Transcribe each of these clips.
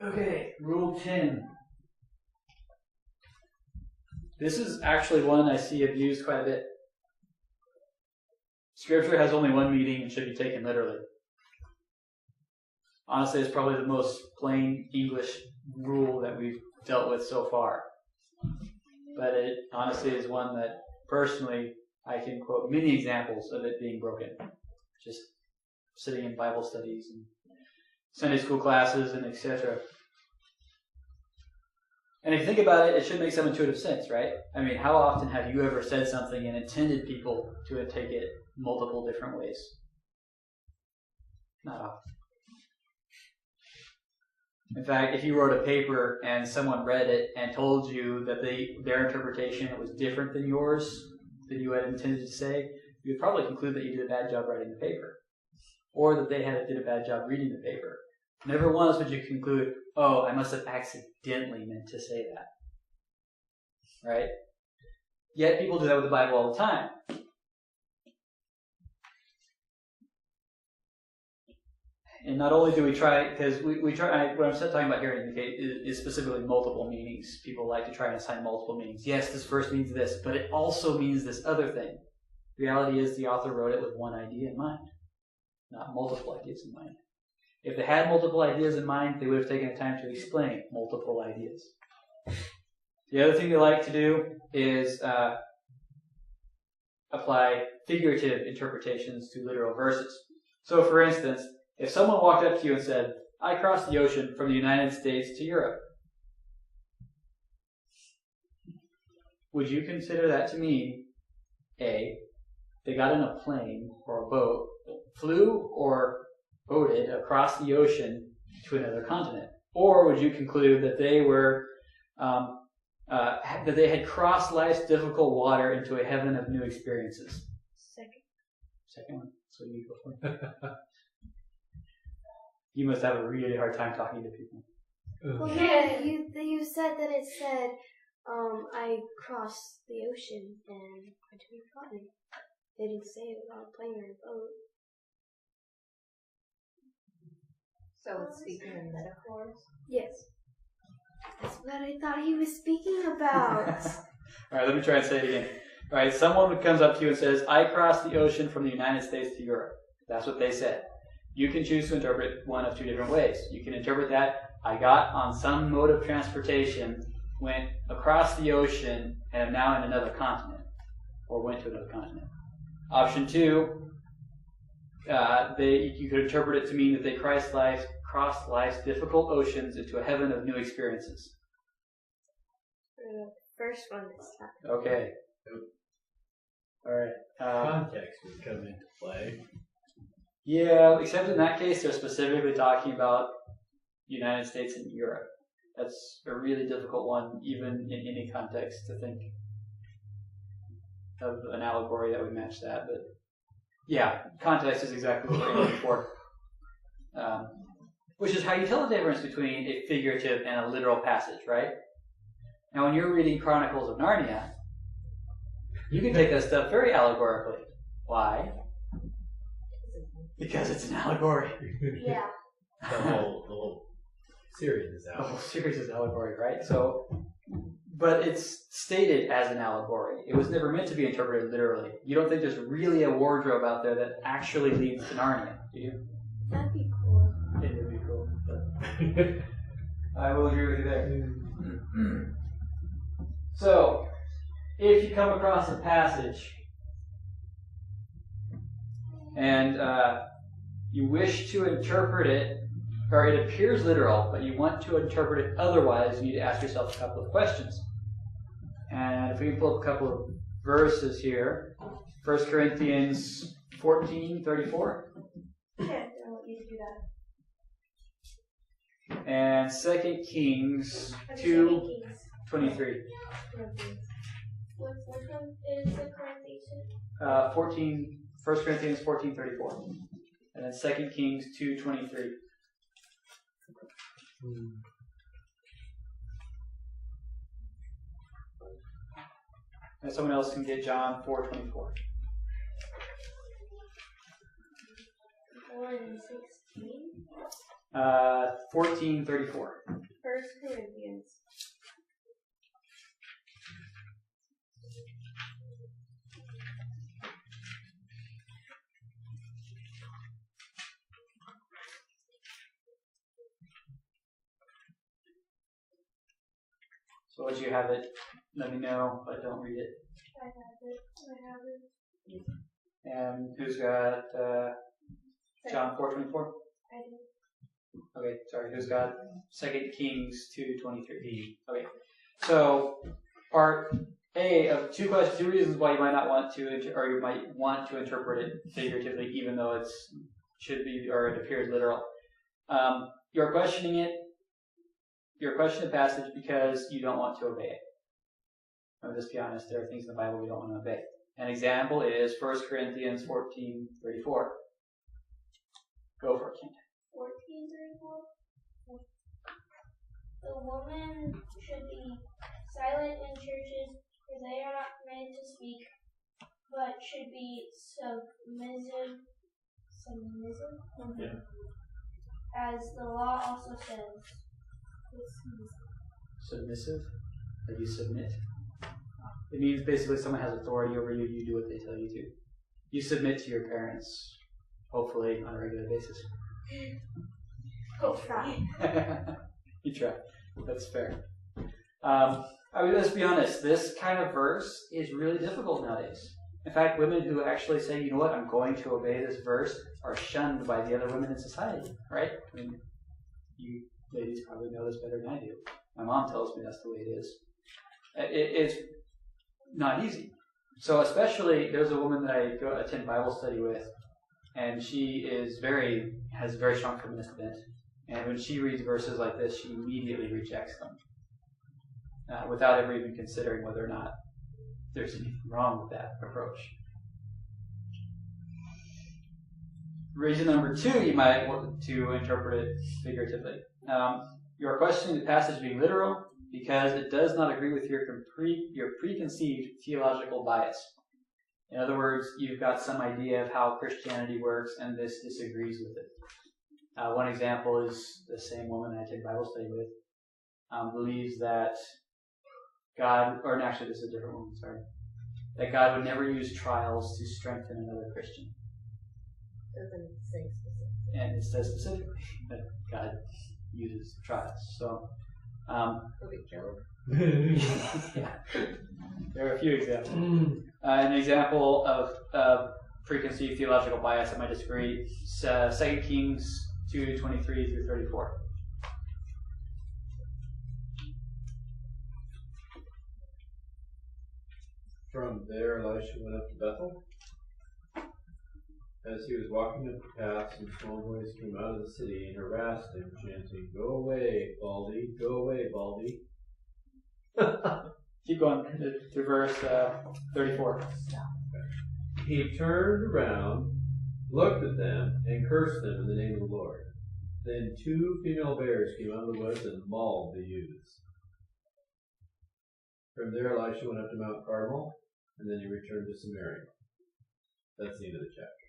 Okay, Rule 10. This is actually one I see abused quite a bit. Scripture has only one meaning and should be taken literally. Honestly, it's probably the most plain English rule that we've dealt with so far. But it honestly is one that, personally, I can quote many examples of it being broken. Just sitting in Bible studies and Sunday school classes and etc. And if you think about it, it should make some intuitive sense, right? I mean, how often have you ever said something and intended people to take it multiple different ways? Not often. In fact, if you wrote a paper and someone read it and told you that their interpretation was different than yours, than you had intended to say, you would probably conclude that you did a bad job writing the paper. Or that they did a bad job reading the paper. Never once would you conclude, oh, I must have accidentally meant to say that. Right? Yet people do that with the Bible all the time. And not only do we try, because we try, what I'm talking about here is specifically multiple meanings. People like to try and assign multiple meanings. Yes, this verse means this, but it also means this other thing. The reality is the author wrote it with one idea in mind, not multiple ideas in mind. If they had multiple ideas in mind, they would have taken the time to explain multiple ideas. The other thing they like to do is apply figurative interpretations to literal verses. So, for instance, if someone walked up to you and said, I crossed the ocean from the United States to Europe, would you consider that to mean, A, they got in a plane or a boat, flew or boated across the ocean to another continent? Or would you conclude that they were that they had crossed life's difficult water into a heaven of new experiences? Second one. So you go for. You must have a really hard time talking to people. Well, yeah, you said that it said, I crossed the ocean and went to a continent. They didn't say it was on a plane or a boat. So it's speaking in metaphors? Yes. That's what I thought he was speaking about. All right, let me try and say it again. All right, someone comes up to you and says, I crossed the ocean from the United States to Europe. That's what they said. You can choose to interpret one of two different ways. You can interpret that, I got on some mode of transportation, went across the ocean, and am now in another continent, or went to another continent. Option two, you could interpret it to mean that they crossed life's difficult oceans into a heaven of new experiences. First one this time. Okay. All right. Context would come into play. Yeah, except in that case, they're specifically talking about United States and Europe. That's a really difficult one, even in any context, to think of an allegory that would match that. But yeah, context is exactly what we're looking for. Which is how you tell the difference between a figurative and a literal passage, right? Now, when you're reading Chronicles of Narnia, you can take that stuff very allegorically. Why? Because it's an allegory. Yeah. The whole series is The out. whole series is allegory, right? So, but it's stated as an allegory. It was never meant to be interpreted literally. You don't think there's really a wardrobe out there that actually leads to Narnia, do you? That'd be cool. It would be cool. But I will agree with you there. So, if you come across a passage and you wish to interpret it, or it appears literal, but you want to interpret it otherwise, you need to ask yourself a couple of questions. And if we can pull up a couple of verses here, 1 Corinthians 14:34. Yeah, I want you to do that. And 2 Kings 2:23. Which one is the Corinthians? 1 Corinthians 14:34. And then 2 Kings 2:23. And someone else can get John 4:24. 1:16. 14:34. 1 Corinthians. So once you have it, let me know, but don't read it. I have it. And who's got John 4:24? I do. Okay, sorry. Who's got 2 Kings 2:23? Okay. So part A of two reasons why you might not want to, or you might want to interpret it figuratively, even though it should be, or it appears literal. You're questioning it. You're questioning the passage because you don't want to obey it. I'll just be honest. There are things in the Bible we don't want to obey. An example is 1 Corinthians 14:34. Go for it, Kent. 14:34. The woman should be silent in churches, for they are not permitted to speak, but should be submissive, Yeah. as the law also says. Submissive? That you submit? It means basically someone has authority over you, you do what they tell you to. You submit to your parents, hopefully on a regular basis. Try. You try. That's fair. Let's be honest, this kind of verse is really difficult nowadays. In fact, women who actually say, you know what, I'm going to obey this verse are shunned by the other women in society, right? I mean, you ladies probably know this better than I do. My mom tells me that's the way it is. It's not easy. So especially, there's a woman that I go attend Bible study with, and she has a very strong feminist bent. And when she reads verses like this, she immediately rejects them, without ever even considering whether or not there's anything wrong with that approach. Reason number 2, you might want to interpret it figuratively. You are questioning the passage being literal because it does not agree with your preconceived theological bias. In other words, you've got some idea of how Christianity works, and this disagrees with it. One example is the same woman I take Bible study with believes that God, or actually this is a different woman, sorry, that God would never use trials to strengthen another Christian. Doesn't say specifically. And it says specifically that God uses trials. So, He'll be killed. yeah, there are a few examples. An example of preconceived theological bias that might disagree, 2 Kings 2:23 through 34. From there, Elisha went up to Bethel. As he was walking up the path, some small boys came out of the city and harassed him, chanting, "Go away, Baldy! Go away, Baldy!" Keep going to verse 34. He turned around, looked at them, and cursed them in the name of the Lord. Then 2 female bears came out of the woods and mauled the youths. From there, Elisha went up to Mount Carmel, and then he returned to Samaria. That's the end of the chapter.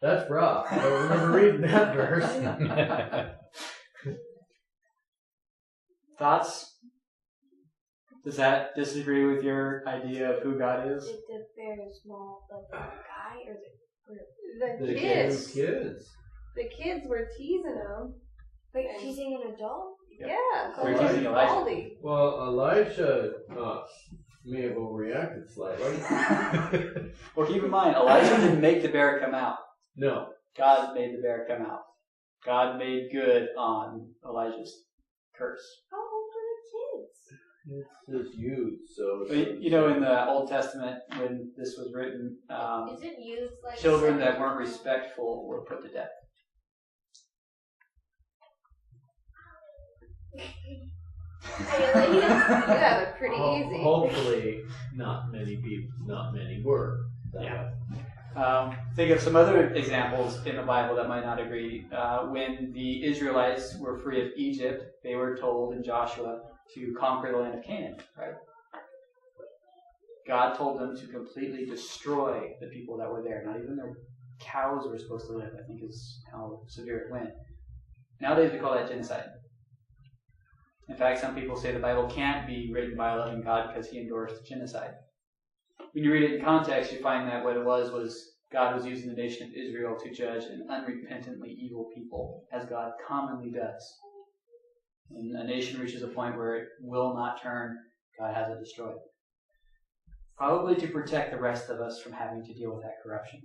That's rough. I don't remember reading that verse. Thoughts? Does that disagree with your idea of who God is? Did the bears maul the guy or the The The kids. kids. The kids were teasing him. Like teasing an adult? Yeah. We're calling teasing him Elijah. Baldy. Well, Elisha may have overreacted slightly. Well, keep in mind, Elijah didn't make the bear come out. No. God made the bear come out. God made good on Elijah's curse. How old were the kids? It's just youth, so... But, you know, in the Old Testament, when this was written, Is it used like children that weren't respectful were put to death. Really? You have it pretty easy. Hopefully, not many were. Yeah. Think of some other examples in the Bible that might not agree. When the Israelites were free of Egypt, they were told in Joshua to conquer the land of Canaan, right? God told them to completely destroy the people that were there, not even their cows were supposed to live, I think is how severe it went. Nowadays we call that genocide. In fact, some people say the Bible can't be written by a loving God because he endorsed genocide. When you read it in context, you find that what it was God was using the nation of Israel to judge an unrepentantly evil people, as God commonly does. When a nation reaches a point where it will not turn, God has it destroyed. Probably to protect the rest of us from having to deal with that corruption.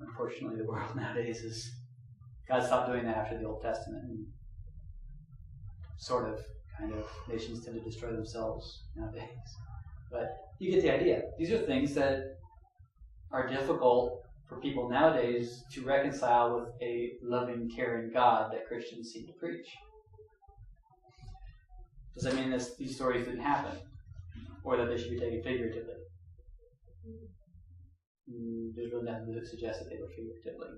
Unfortunately, the world nowadays is... God stopped doing that after the Old Testament. And kind of, nations tend to destroy themselves nowadays. But you get the idea. These are things that are difficult for people nowadays to reconcile with a loving, caring God that Christians seem to preach. Does that mean these stories didn't happen? Or that they should be taken figuratively? There's really nothing that suggests that they were figuratively.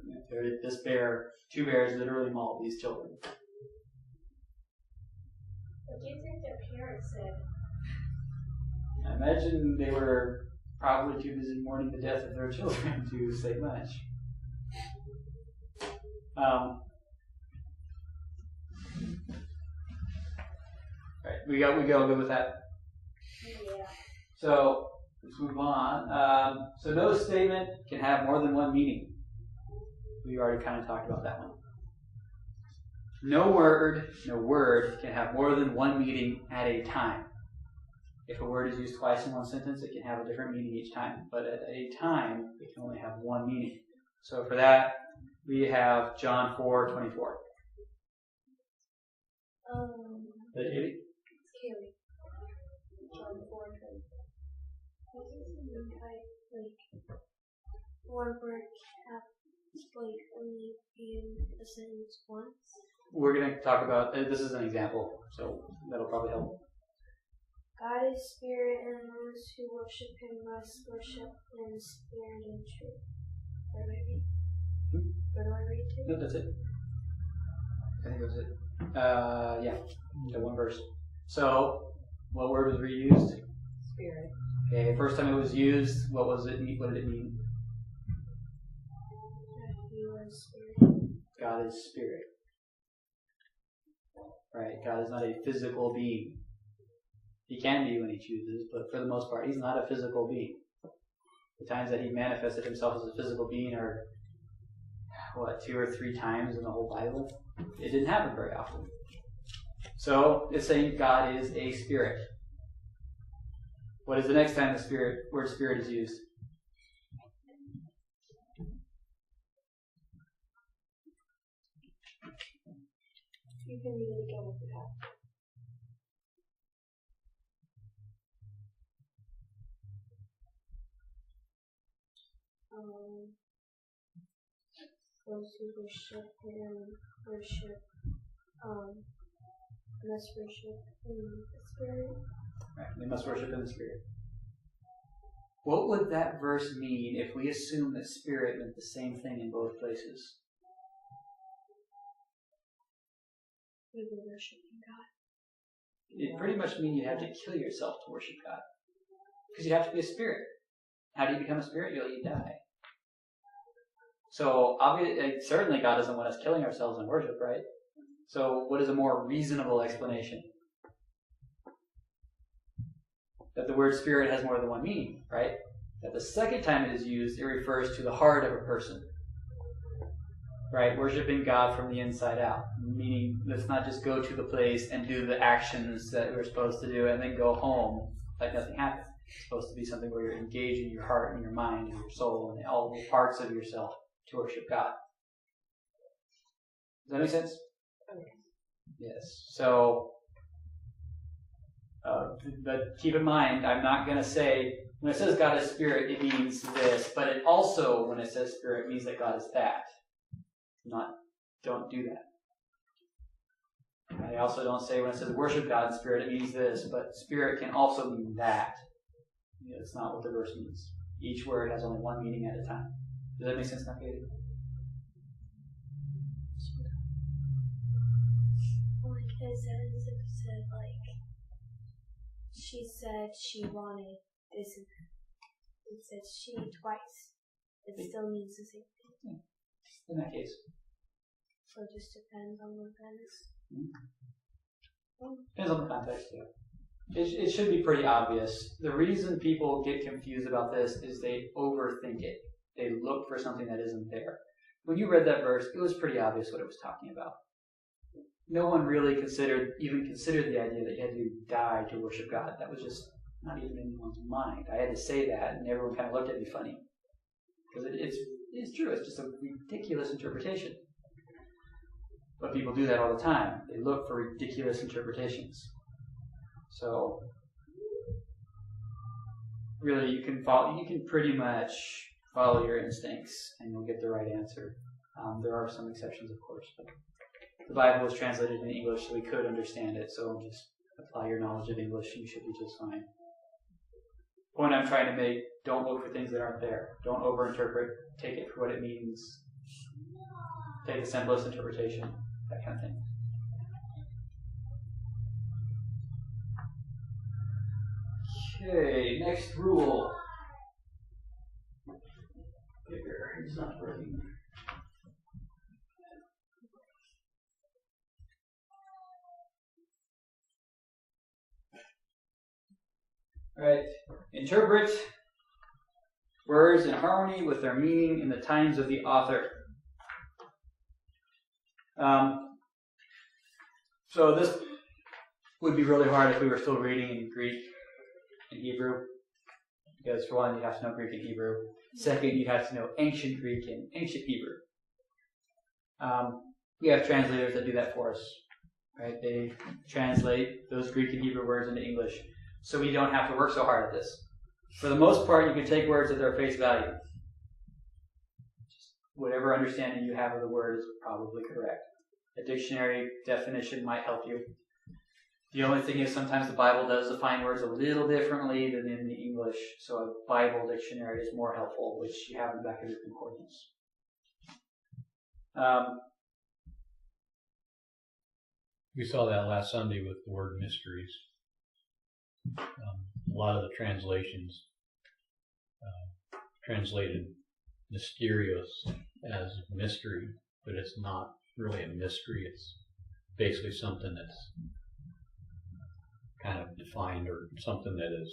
Two bears literally mauled these children. What do you think their parents said? I imagine they were probably too busy mourning the death of their children to say much. Right, we go good with that. Yeah. So let's move on. So no statement can have more than one meaning. We already kind of talked about that one. No word can have more than one meaning at a time. If a word is used twice in one sentence, it can have a different meaning each time. But at a time, it can only have one meaning. So for that, we have John 4:24. It's Kaylee. John 4:24. What does it mean by, one word have, only be in a sentence once? We're going to talk about, this is an example, so that'll probably help. God is spirit, and those who worship him must worship in spirit and truth. Where do I read? Where do I read to? No, that's it. I think that's it. Yeah, the one verse. So, what word was reused? Spirit. Okay, first time it was used, what was it? What did it mean? That he was spirit. God is spirit. Right, God is not a physical being. He can be when he chooses, but for the most part, he's not a physical being. The times that he manifested himself as a physical being are, 2 or 3 times in the whole Bible? It didn't happen very often. So, it's saying God is a spirit. What is the next time the word spirit is used? You can read it again if you have. Those who worship him must worship in the spirit. Right, they must worship in the spirit. What would that verse mean if we assume that spirit meant the same thing in both places? We were worshiping God. It pretty much means you have to kill yourself to worship God. Because you have to be a spirit. How do you become a spirit? You die. So, certainly God doesn't want us killing ourselves in worship, right? So, what is a more reasonable explanation? That the word spirit has more than one meaning, right? That the second time it is used, it refers to the heart of a person. Right? Worshiping God from the inside out. Meaning, let's not just go to the place and do the actions that we're supposed to do and then go home like nothing happened. It's supposed to be something where you're engaging your heart and your mind and your soul and all the parts of yourself to worship God. Does that make sense? Okay. Yes. So, but keep in mind, I'm not going to say, when it says God is spirit, it means this, but it also, when it says spirit, means that God is that. Don't do that. I also don't say when it says worship God in spirit, it means this, but spirit can also mean that. That's not what the verse means. Each word has only one meaning at a time. Does that make sense now, Katie? Like it said, she said she wanted this. It said she twice. It still means the same thing. in that case. So it just depends on what that is. Depends on the context, too. It should be pretty obvious. The reason people get confused about this is they overthink it. They look for something that isn't there. When you read that verse, it was pretty obvious what it was talking about. No one really even considered the idea that you had to die to worship God. That was just not even in anyone's mind. I had to say that, and everyone kind of looked at me funny. Because it's true. It's just a ridiculous interpretation. But people do that all the time. They look for ridiculous interpretations. So, really, you can pretty much follow your instincts, and you'll get the right answer. There are some exceptions, of course, but the Bible was translated in English, so we could understand it. So just apply your knowledge of English, and you should be just fine. Point I'm trying to make: don't look for things that aren't there. Don't overinterpret. Take it for what it means. Take the simplest interpretation. That kind of thing. Okay, next rule. Here, it's not working. Alright, interpret words in harmony with their meaning in the times of the author. So this would be really hard if we were still reading in Greek and Hebrew, because for one, you'd have to know Greek and Hebrew. Second, you'd have to know ancient Greek and ancient Hebrew. We have translators that do that for us, right? They translate those Greek and Hebrew words into English, so we don't have to work so hard at this. For the most part, you can take words at their face value. Just whatever understanding you have of the word is probably correct. A dictionary definition might help you. The only thing is sometimes the Bible does define words a little differently than in the English, so a Bible dictionary is more helpful, which you have in the back of your concordance. We saw that last Sunday with the word mysteries. A lot of the translations translated mysterious as mystery, but it's not really a mystery. It's basically something that's kind of defined, or something that is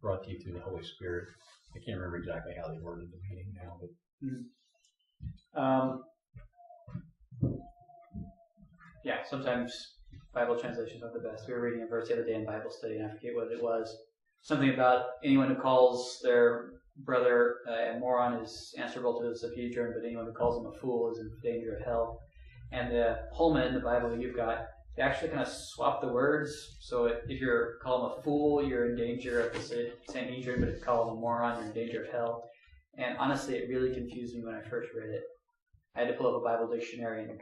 brought to you through the Holy Spirit. I can't remember exactly how they worded the meaning now, but yeah, sometimes Bible translations aren't the best. We were reading a verse the other day in Bible study, and I forget what it was. Something about anyone who calls their brother a moron is answerable to the Septuagint, but anyone who calls him a fool is in danger of hell. And the Holman, the Bible that you've got, they actually kind of swap the words. So if you call him a fool, you're in danger of the Sanhedrin, but if you call him a moron, you're in danger of hell. And honestly, it really confused me when I first read it. I had to pull up a Bible dictionary and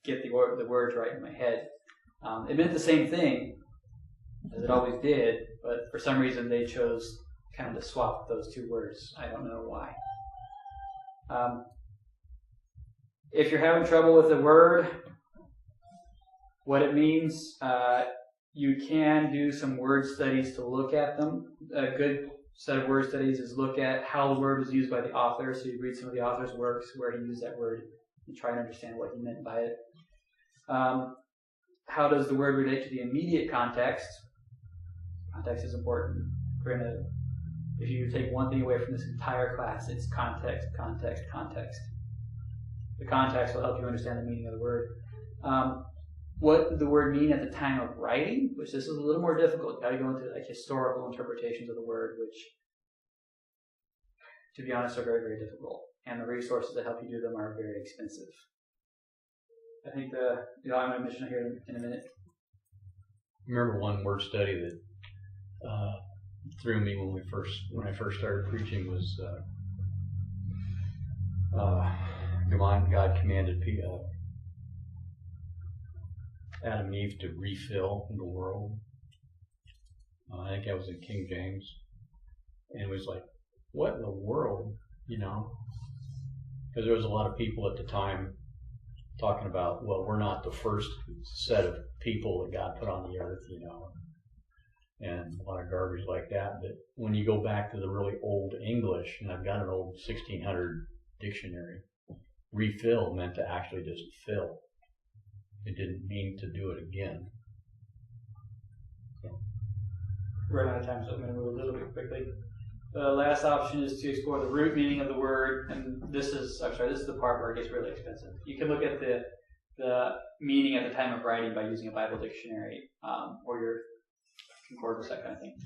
get the words right in my head. It meant the same thing, as it always did, but for some reason they chose kind of to swap those two words. I don't know why. If you're having trouble with the word, what it means, you can do some word studies to look at them. A good set of word studies is look at how the word was used by the author. So you read some of the author's works where he used that word and try and understand what he meant by it. How does the word relate to the immediate context? Context is important. If you take one thing away from this entire class, it's context, context, context. The context will help you understand the meaning of the word. What did the word mean at the time of writing? Which this is a little more difficult. You've got to go into like historical interpretations of the word, which, to be honest, are very, very difficult. And the resources that help you do them are very expensive. I think I'm going to mention it here in a minute. I remember one word study that threw me when I first started preaching was God commanded Adam and Eve to refill the world. I think that was in King James, and it was like, what in the world, Because there was a lot of people at the time talking about, well, we're not the first set of people that God put on the earth, and a lot of garbage like that. But when you go back to the really old English, and I've got an old 1600 dictionary, refill meant to actually just fill. It didn't mean to do it again. We're out of time, so I'm going to move a little bit quickly. The last option is to explore the root meaning of the word, and this is the part where it gets really expensive. You can look at the meaning at the time of writing by using a Bible dictionary or your concordance, that kind of thing.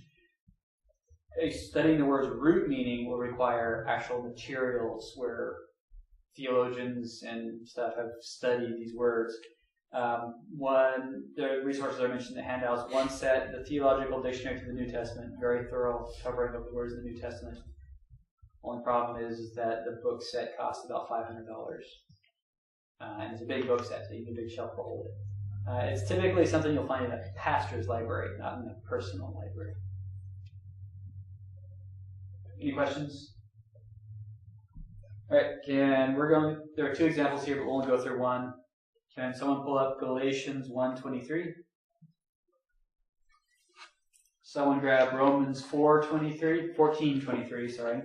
Studying the word's root meaning will require actual materials where theologians and stuff have studied these words. The resources I mentioned in the handouts, one set, the Theological Dictionary to the New Testament, very thorough, covering of the words in the New Testament. Only problem is that the book set costs about $500. And it's a big book set, so you need a big shelf to hold it. It's typically something you'll find in a pastor's library, not in a personal library. Any questions? All right, there are two examples here, but we'll only go through one. Can someone pull up Galatians 1:23? Someone grab Romans 14:23, sorry.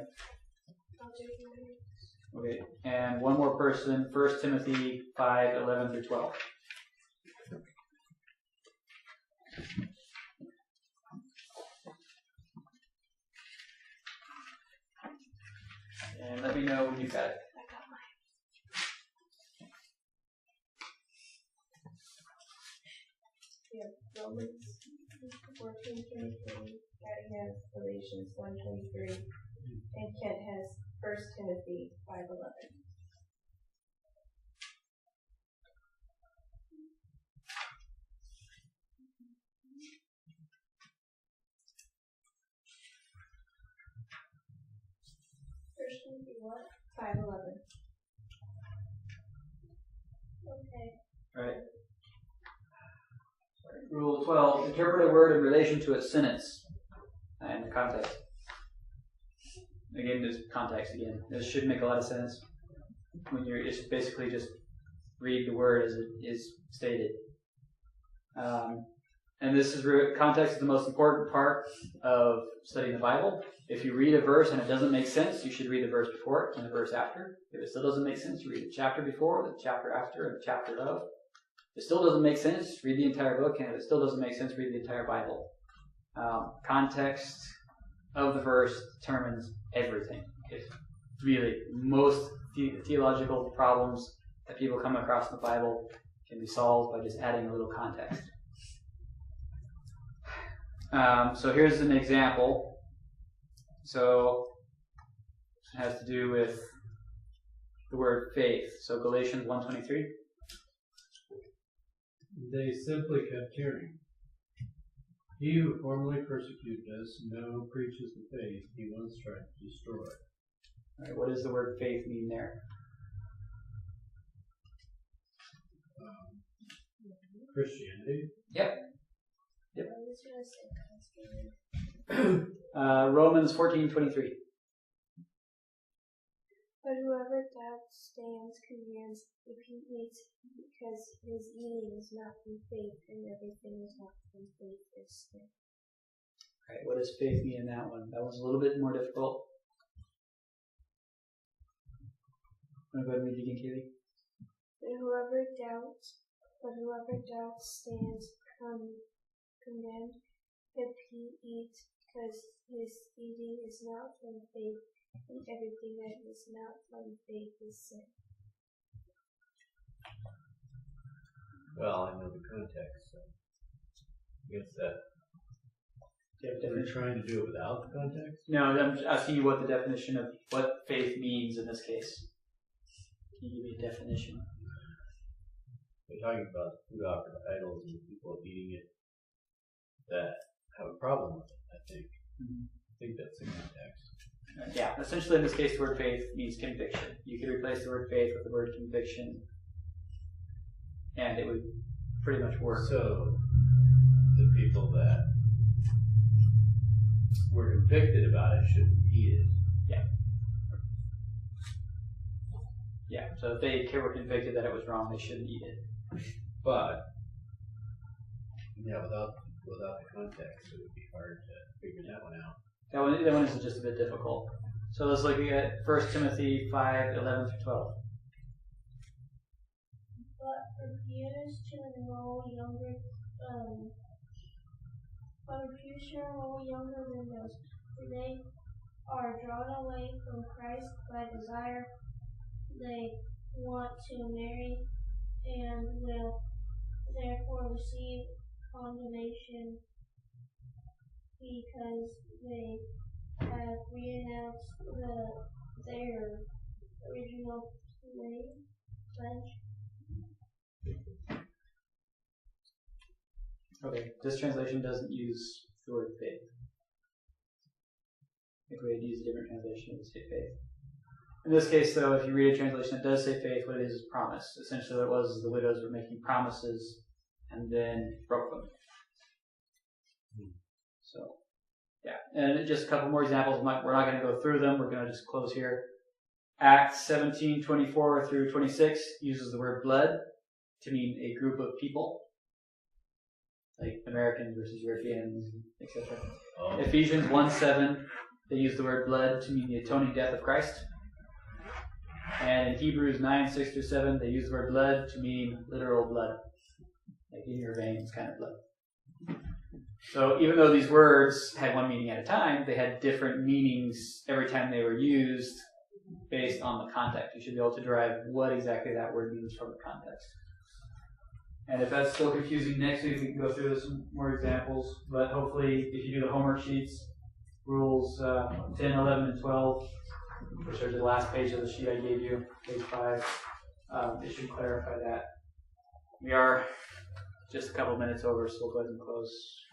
Okay, and one more person, 1 Timothy 5:11 through 12. And let me know when you've got it. Romans 14:23. Patty has Galatians 1:23, and Kent has 1 Timothy 5:11. First Timothy what? 5:11. Okay. All right. Rule 12, interpret a word in relation to its sentence and the context. Again, there's context again. This should make a lot of sense. It's basically just read the word as it is stated. And this is context is the most important part of studying the Bible. If you read a verse and it doesn't make sense, you should read the verse before it and the verse after. If it still doesn't make sense, you read the chapter before, the chapter after, and the chapter of. If it still doesn't make sense, read the entire book, and if it still doesn't make sense, read the entire Bible. Context of the verse determines everything. It's really most theological problems that people come across in the Bible can be solved by just adding a little context. So here's an example. So it has to do with the word faith. So Galatians 1:23. They simply kept hearing. He who formerly persecuted us now preaches the faith he once tried to destroy. All right, what does the word faith mean there? Christianity. Yep. I was going to say Romans 14:23. But whoever doubts stands commands if he eats, because his eating is not from faith, and everything is not from faith is sin. All right, what does faith mean in that one? That one's a little bit more difficult. Want to go ahead and read it again, Kaylee? But whoever doubts stands command if he eats, because his eating is not from faith, and everything that is not from faith is sin. Well, I know the context, so I guess that. Are you trying to do it without the context? No, I'm asking you what the definition of what faith means in this case. Can you give me a definition? We're talking about food offered to idols and people eating it that have a problem with it, I think. Mm-hmm. I think that's the context. Yeah, essentially in this case the word faith means conviction. You could replace the word faith with the word conviction, and it would pretty much work. So, the people that were convicted about it shouldn't eat it. Yeah. Yeah, so if they were convicted that it was wrong, they shouldn't eat it. But, yeah, without without the context, it would be hard to figure that one out. That one is just a bit difficult. So let's look at 1 Timothy 5:11 through 12. But refuse to enroll younger than those, for they are drawn away from Christ by desire. They want to marry and will therefore receive condemnation because they have renounced their original pledge. Okay, this translation doesn't use the word faith. If we had used a different translation, it would say faith. In this case, though, if you read a translation that does say faith, what it is promise. Essentially, what it was is the widows were making promises and then broke them. So, yeah. And just a couple more examples. We're not going to go through them. We're going to just close here. Acts 17:24 through 26 uses the word blood to mean a group of people, like Americans versus Europeans, etc. Oh. Ephesians 1:7, they use the word blood to mean the atoning death of Christ. And in Hebrews 9:6 through 7, they use the word blood to mean literal blood, like in your veins kind of blood. So even though these words had one meaning at a time, they had different meanings every time they were used based on the context. You should be able to derive what exactly that word means from the context. And if that's still confusing, next week we can go through some more examples. But hopefully, if you do the homework sheets, rules 10, 11, and 12, which are the last page of the sheet I gave you, page 5, it should clarify that. We are just a couple minutes over, so we'll go ahead and close.